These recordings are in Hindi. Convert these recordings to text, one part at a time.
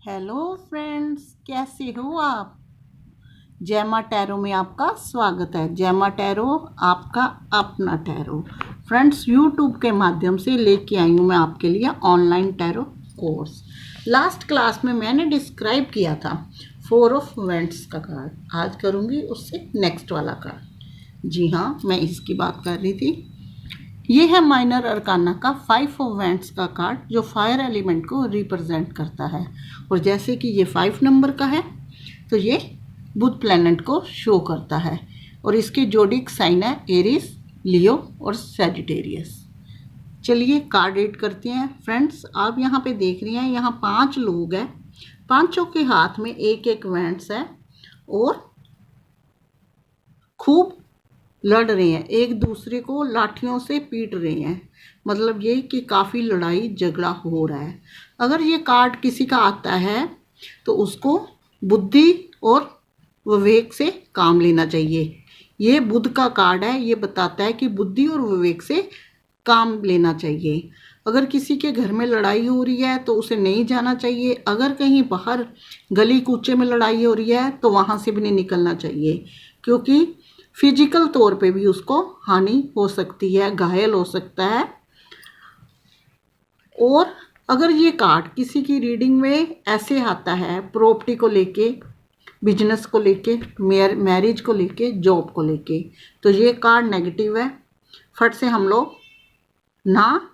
हेलो फ्रेंड्स, कैसे हो आप। जैमा टैरो में आपका स्वागत है। जैमा टैरो आपका अपना टैरो। फ्रेंड्स, यूट्यूब के माध्यम से लेके आई हूँ मैं आपके लिए online tarot course. Last class में मैंने डिस्क्राइब किया था 4 ऑफ वेंट्स का कार्ड। आज करूँगी उससे नेक्स्ट वाला कार्ड। जी हाँ, मैं इसकी बात कर रही थी। ये है माइनर अरकाना का 5 ऑफ वेंट्स का कार्ड, जो फायर एलिमेंट को रिप्रेजेंट करता है। और जैसे कि ये 5 नंबर का है, तो ये बुध प्लैनेट को शो करता है। और इसके जोडिक साइन है एरीज, लियो और सैजिटेरियस। चलिए कार्ड रीड करते हैं। फ्रेंड्स, आप यहाँ पे देख रही हैं, यहाँ 5 लोग हैं। पांचों के हाथ में एक एक वेंट्स है और खूब लड़ रहे हैं, एक दूसरे को लाठियों से पीट रहे हैं। मतलब ये कि काफ़ी लड़ाई झगड़ा हो रहा है। अगर ये कार्ड किसी का आता है तो उसको बुद्धि और विवेक से काम लेना चाहिए। ये बुध का कार्ड है, ये बताता है कि बुद्धि और विवेक से काम लेना चाहिए। अगर किसी के घर में लड़ाई हो रही है तो उसे नहीं जाना चाहिए। अगर कहीं बाहर गली कूचे में लड़ाई हो रही है तो वहाँ से भी नहीं निकलना चाहिए, क्योंकि फिजिकल तौर पे भी उसको हानि हो सकती है, घायल हो सकता है। और अगर ये कार्ड किसी की रीडिंग में ऐसे आता है, प्रॉपर्टी को लेके, बिजनेस को लेके, मैरिज को लेके, जॉब को लेके, तो ये कार्ड नेगेटिव है। फट से हम लोग ना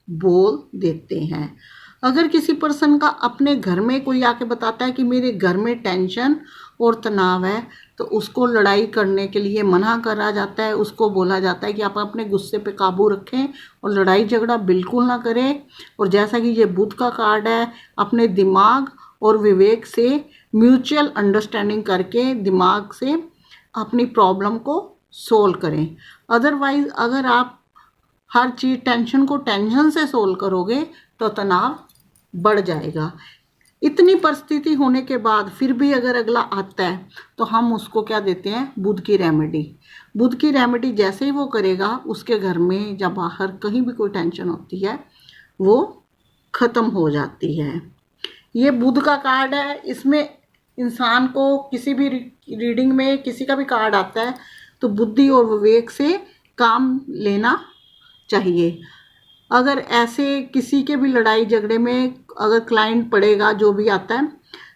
बोल देते हैं। अगर किसी पर्सन का अपने घर में कोई आके बताता है कि मेरे घर में टेंशन और तनाव है, तो उसको लड़ाई करने के लिए मना करा जाता है। उसको बोला जाता है कि आप अपने गुस्से पे काबू रखें और लड़ाई झगड़ा बिल्कुल ना करें। और जैसा कि ये बुध का कार्ड है, अपने दिमाग और विवेक से म्यूचुअल अंडरस्टैंडिंग करके दिमाग से अपनी प्रॉब्लम को सोल्व करें। अदरवाइज अगर आप हर चीज़ टेंशन को टेंशन से सोल्व करोगे तो तनाव बढ़ जाएगा। इतनी परिस्थिति होने के बाद फिर भी अगर अगला आता है तो हम उसको क्या देते हैं, बुध की रेमेडी। बुध की रेमेडी जैसे ही वो करेगा, उसके घर में या बाहर कहीं भी कोई टेंशन होती है वो ख़त्म हो जाती है। ये बुध का कार्ड है। इसमें इंसान को किसी भी रीडिंग में किसी का भी कार्ड आता है तो बुद्धि और विवेक से काम लेना चाहिए। अगर ऐसे किसी के भी लड़ाई झगड़े में अगर क्लाइंट पड़ेगा, जो भी आता है,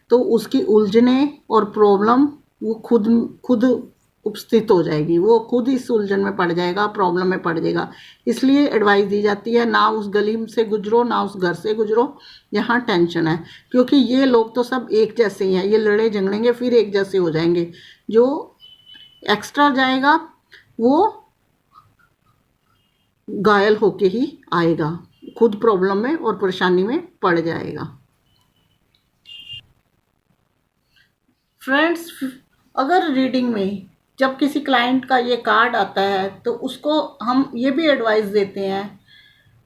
तो उसकी उलझने और प्रॉब्लम वो खुद खुद उपस्थित हो जाएगी। वो खुद इस उलझन में पड़ जाएगा, प्रॉब्लम में पड़ जाएगा। इसलिए एडवाइस दी जाती है, ना उस गली से गुजरो, ना उस घर से गुजरो जहाँ टेंशन है, क्योंकि ये लोग तो सब एक जैसे ही हैं। ये लड़े झगड़ेंगे फिर एक जैसे हो जाएंगे। जो एक्स्ट्रा जाएगा वो घायल होके ही आएगा, खुद प्रॉब्लम में और परेशानी में पड़ जाएगा। फ्रेंड्स, अगर रीडिंग में जब किसी क्लाइंट का ये कार्ड आता है तो उसको हम ये भी एडवाइस देते हैं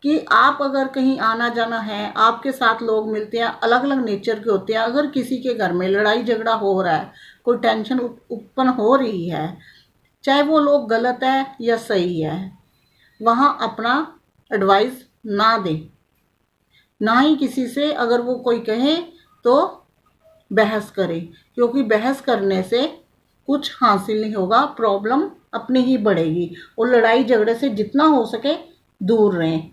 कि आप अगर कहीं आना जाना है, आपके साथ लोग मिलते हैं, अलग अलग नेचर के होते हैं। अगर किसी के घर में लड़ाई झगड़ा हो रहा है, कोई टेंशन उत्पन्न हो रही है, चाहे वो लोग गलत है या सही है, वहाँ अपना एडवाइस ना दें। ना ही किसी से अगर वो कोई कहे तो बहस करें, क्योंकि बहस करने से कुछ हासिल नहीं होगा, प्रॉब्लम अपनी ही बढ़ेगी। और लड़ाई झगड़े से जितना हो सके दूर रहें,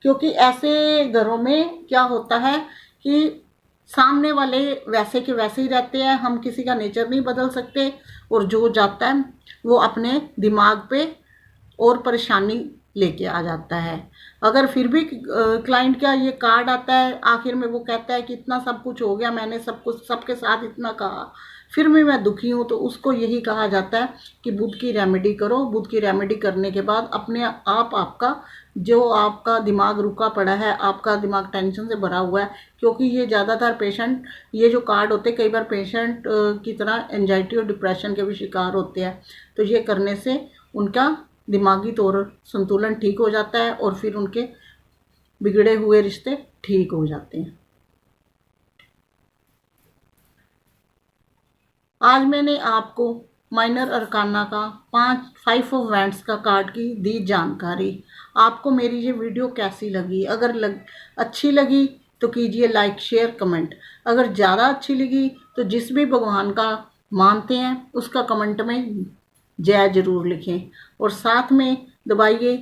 क्योंकि ऐसे घरों में क्या होता है कि सामने वाले वैसे के वैसे ही रहते हैं। हम किसी का नेचर नहीं बदल सकते, और जो जाता है वो अपने दिमाग पे और परेशानी लेके आ जाता है। अगर फिर भी क्लाइंट का ये कार्ड आता है, आखिर में वो कहता है कि इतना सब कुछ हो गया, मैंने सब कुछ सबके साथ इतना कहा, फिर भी मैं दुखी हूँ, तो उसको यही कहा जाता है कि बुध की रेमेडी करो। बुध की रेमेडी करने के बाद अपने आप आपका जो आपका दिमाग रुका पड़ा है, आपका दिमाग टेंशन से भरा हुआ है, क्योंकि ये ज़्यादातर पेशेंट, ये जो कार्ड होते हैं, कई बार पेशेंट की तरह एंजाइटी और डिप्रेशन के भी शिकार होते हैं। तो ये करने से उनका दिमागी तौर संतुलन ठीक हो जाता है और फिर उनके बिगड़े हुए रिश्ते ठीक हो जाते हैं। आज मैंने आपको माइनर अरकाना का 5 ऑफ वेंट्स का कार्ड की दी जानकारी। आपको मेरी ये वीडियो कैसी लगी? अगर अच्छी लगी तो कीजिए लाइक शेयर कमेंट। अगर ज़्यादा अच्छी लगी तो जिस भी भगवान का मानते हैं उसका कमेंट में जय जरूर लिखें, और साथ में दबाइए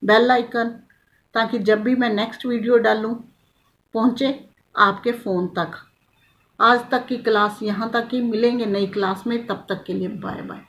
बेल आइकन, ताकि जब भी मैं नेक्स्ट वीडियो डालूं पहुंचे आपके फ़ोन तक। आज तक की क्लास यहाँ तक ही, मिलेंगे नई क्लास में, तब तक के लिए बाय बाय।